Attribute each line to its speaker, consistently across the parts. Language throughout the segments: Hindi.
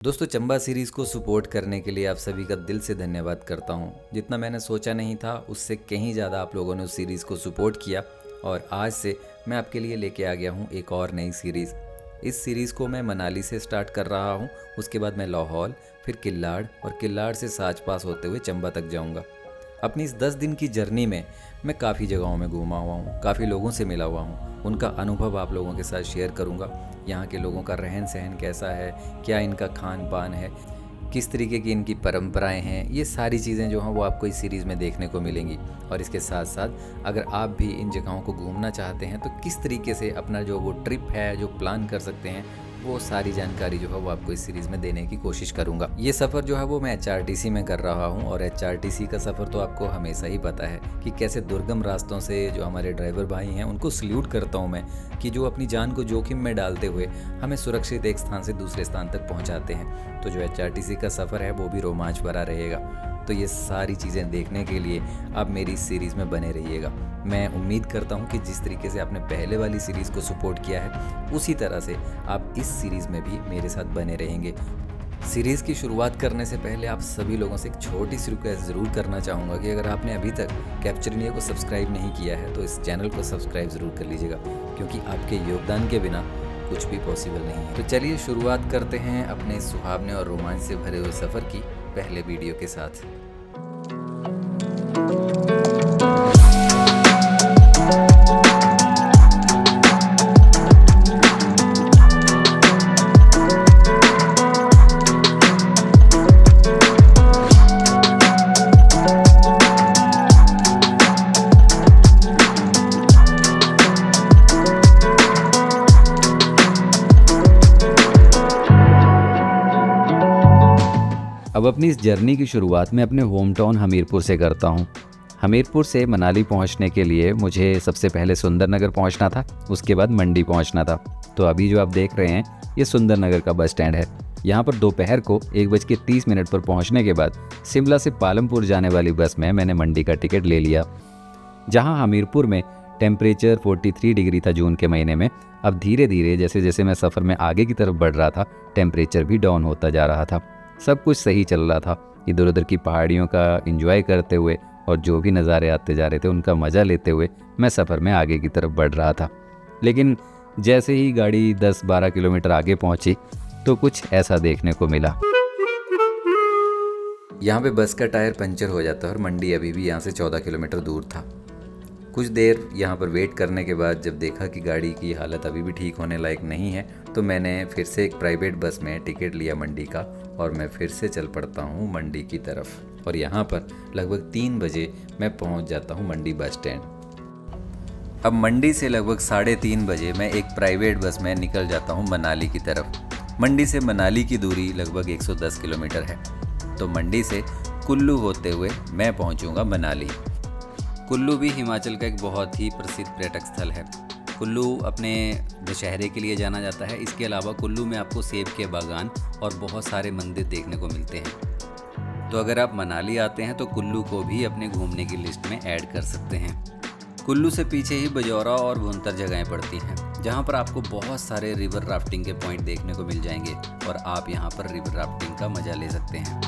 Speaker 1: दोस्तों, चंबा सीरीज़ को सपोर्ट करने के लिए आप सभी का दिल से धन्यवाद करता हूं। जितना मैंने सोचा नहीं था उससे कहीं ज़्यादा आप लोगों ने उस सीरीज़ को सपोर्ट किया और आज से मैं आपके लिए लेके आ गया हूं एक और नई सीरीज़। इस सीरीज़ को मैं मनाली से स्टार्ट कर रहा हूं, उसके बाद मैं लाहौल, फिर किल्लाड़ और किल्लाड़ से साच पास होते हुए चंबा तक जाऊँगा। अपनी इस 10 दिन की जर्नी में मैं काफ़ी जगहों में घूमा हुआ हूँ, काफ़ी लोगों से मिला हुआ हूँ। उनका अनुभव आप लोगों के साथ शेयर करूँगा। यहाँ के लोगों का रहन सहन कैसा है, क्या इनका खान पान है, किस तरीके की इनकी परंपराएं हैं, ये सारी चीज़ें जो हैं वो आपको इस सीरीज़ में देखने को मिलेंगी। और इसके साथ साथ अगर आप भी इन जगहों को घूमना चाहते हैं तो किस तरीके से अपना जो वो ट्रिप है जो प्लान कर सकते हैं, वो सारी जानकारी जो है वो आपको इस सीरीज़ में देने की कोशिश करूँगा। ये सफ़र जो है वो मैं HRTC में कर रहा हूँ और HRTC का सफ़र तो आपको हमेशा ही पता है कि कैसे दुर्गम रास्तों से जो हमारे ड्राइवर भाई हैं उनको सल्यूट करता हूँ मैं, कि जो अपनी जान को जोखिम में डालते हुए हमें सुरक्षित एक स्थान से दूसरे स्थान तक पहुँचाते हैं। तो जो HRTC का सफ़र है वो भी रोमांच भरा रहेगा। तो ये सारी चीज़ें देखने के लिए आप मेरी इस सीरीज़ में बने रहिएगा। मैं उम्मीद करता हूँ कि जिस तरीके से आपने पहले वाली सीरीज़ को सपोर्ट किया है उसी तरह से आप इस सीरीज़ में भी मेरे साथ बने रहेंगे। सीरीज़ की शुरुआत करने से पहले आप सभी लोगों से एक छोटी सी रिक्वेस्ट ज़रूर करना चाहूँगा कि अगर आपने अभी तक कैप्चर इंडिया को सब्सक्राइब नहीं किया है तो इस चैनल को सब्सक्राइब ज़रूर कर लीजिएगा, क्योंकि आपके योगदान के बिना कुछ भी पॉसिबल नहीं है। तो चलिए शुरुआत करते हैं अपने सुहावने और रोमांच से भरे हुए सफ़र की पहले वीडियो के साथ। अब अपनी इस जर्नी की शुरुआत मैं अपने होम टाउन हमीरपुर से करता हूँ। हमीरपुर से मनाली पहुँचने के लिए मुझे सबसे पहले सुंदरनगर पहुँचना था, उसके बाद मंडी पहुँचना था। तो अभी जो आप देख रहे हैं ये सुंदरनगर का बस स्टैंड है। यहाँ पर दोपहर को 1:30 पर पहुँचने के बाद शिमला से पालमपुर जाने वाली बस में मैंने मंडी का टिकट ले लिया। जहाँ हमीरपुर में टेम्परेचर 43 डिग्री था जून के महीने में, अब धीरे धीरे जैसे जैसे मैं सफ़र में आगे की तरफ बढ़ रहा था टेम्परेचर भी डाउन होता जा रहा था। सब कुछ सही चल रहा था। इधर उधर की पहाड़ियों का एंजॉय करते हुए और जो भी नज़ारे आते जा रहे थे उनका मज़ा लेते हुए मैं सफ़र में आगे की तरफ बढ़ रहा था। लेकिन जैसे ही गाड़ी 10-12 किलोमीटर आगे पहुंची तो कुछ ऐसा देखने को मिला। यहाँ पे बस का टायर पंचर हो जाता है और मंडी अभी भी यहाँ से 14 किलोमीटर दूर था। कुछ देर यहाँ पर वेट करने के बाद जब देखा कि गाड़ी की हालत अभी भी ठीक होने लायक नहीं है तो मैंने फिर से एक प्राइवेट बस में टिकट लिया मंडी का और मैं फिर से चल पड़ता हूँ मंडी की तरफ। और यहाँ पर लगभग 3 बजे मैं पहुँच जाता हूँ मंडी बस स्टैंड। अब मंडी से लगभग 3:30 बजे मैं एक प्राइवेट बस में निकल जाता हूँ मनाली की तरफ। मंडी से मनाली की दूरी लगभग 110 किलोमीटर है। तो मंडी से कुल्लू होते हुए मैं पहुँचूँगा मनाली। कुल्लू भी हिमाचल का एक बहुत ही प्रसिद्ध पर्यटक स्थल है। कुल्लू अपने दशहरे के लिए जाना जाता है। इसके अलावा कुल्लू में आपको सेब के बागान और बहुत सारे मंदिर देखने को मिलते हैं। तो अगर आप मनाली आते हैं तो कुल्लू को भी अपने घूमने की लिस्ट में ऐड कर सकते हैं। कुल्लू से पीछे ही बजौरा और भुंतर जगहें पड़ती हैं, जहां पर आपको बहुत सारे रिवर राफ्टिंग के पॉइंट देखने को मिल जाएंगे और आप यहां पर रिवर राफ्टिंग का मजा ले सकते हैं।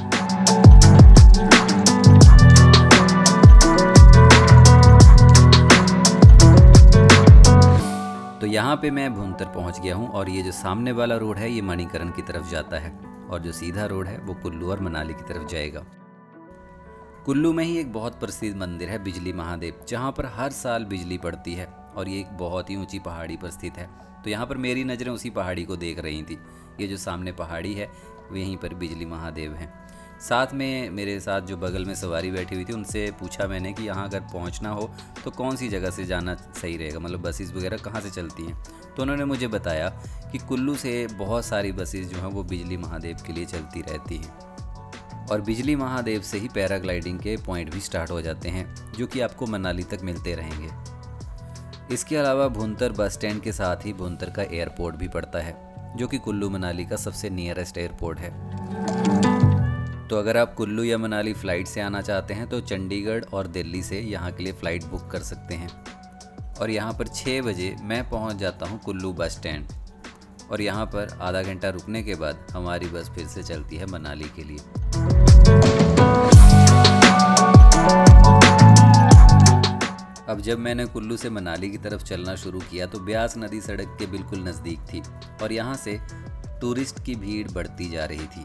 Speaker 1: तो यहाँ पे मैं भुंतर पहुँच गया हूँ और ये जो सामने वाला रोड है ये मणिकरण की तरफ जाता है और जो सीधा रोड है वो कुल्लू और मनाली की तरफ जाएगा। कुल्लू में ही एक बहुत प्रसिद्ध मंदिर है बिजली महादेव, जहाँ पर हर साल बिजली पड़ती है और ये एक बहुत ही ऊंची पहाड़ी पर स्थित है। तो यहाँ पर मेरी नज़रें उसी पहाड़ी को देख रही थी। ये जो सामने पहाड़ी है वहीं पर बिजली महादेव हैं। साथ में मेरे साथ जो बगल में सवारी बैठी हुई थी उनसे पूछा मैंने कि यहाँ अगर पहुँचना हो तो कौन सी जगह से जाना सही रहेगा, मतलब बसेस वगैरह कहाँ से चलती हैं। तो उन्होंने मुझे बताया कि कुल्लू से बहुत सारी बसेस जो हैं वो बिजली महादेव के लिए चलती रहती हैं और बिजली महादेव से ही पैराग्लाइडिंग के पॉइंट भी स्टार्ट हो जाते हैं जो कि आपको मनाली तक मिलते रहेंगे। इसके अलावा भुंतर बस स्टैंड के साथ ही भुंतर का एयरपोर्ट भी पड़ता है जो कि कुल्लू मनाली का सबसे नियरेस्ट एयरपोर्ट है। तो अगर आप कुल्लू या मनाली फ़्लाइट से आना चाहते हैं तो चंडीगढ़ और दिल्ली से यहाँ के लिए फ़्लाइट बुक कर सकते हैं। और यहाँ पर 6 बजे मैं पहुँच जाता हूँ कुल्लू बस स्टैंड और यहाँ पर आधा घंटा रुकने के बाद हमारी बस फिर से चलती है मनाली के लिए। अब जब मैंने कुल्लू से मनाली की तरफ चलना शुरू किया तो ब्यास नदी सड़क के बिल्कुल नज़दीक थी और यहाँ से टूरिस्ट की भीड़ बढ़ती जा रही थी।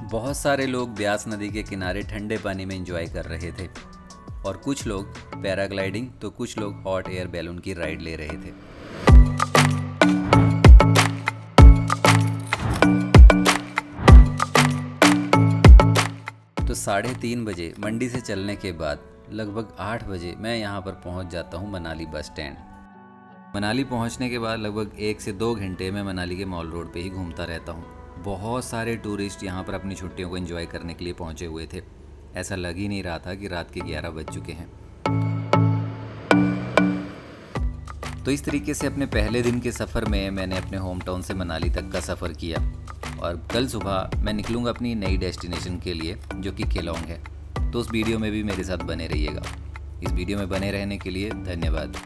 Speaker 1: बहुत सारे लोग ब्यास नदी के किनारे ठंडे पानी में एंजॉय कर रहे थे और कुछ लोग पैराग्लाइडिंग तो कुछ लोग हॉट एयर बैलून की राइड ले रहे थे। तो 3:30 बजे मंडी से चलने के बाद लगभग 8 बजे मैं यहाँ पर पहुँच जाता हूँ मनाली बस स्टैंड। मनाली पहुँचने के बाद लगभग 1 से 2 घंटे मैं मनाली के मॉल रोड पे ही घूमता रहता हूँ। बहुत सारे टूरिस्ट यहाँ पर अपनी छुट्टियों को एंजॉय करने के लिए पहुँचे हुए थे। ऐसा लग ही नहीं रहा था कि रात के 11 बज चुके हैं। तो इस तरीके से अपने पहले दिन के सफ़र में मैंने अपने होम टाउन से मनाली तक का सफ़र किया और कल सुबह मैं निकलूँगा अपनी नई डेस्टिनेशन के लिए जो कि केलोंग है। तो उस वीडियो में भी मेरे साथ बने रहिएगा। इस वीडियो में बने रहने के लिए धन्यवाद।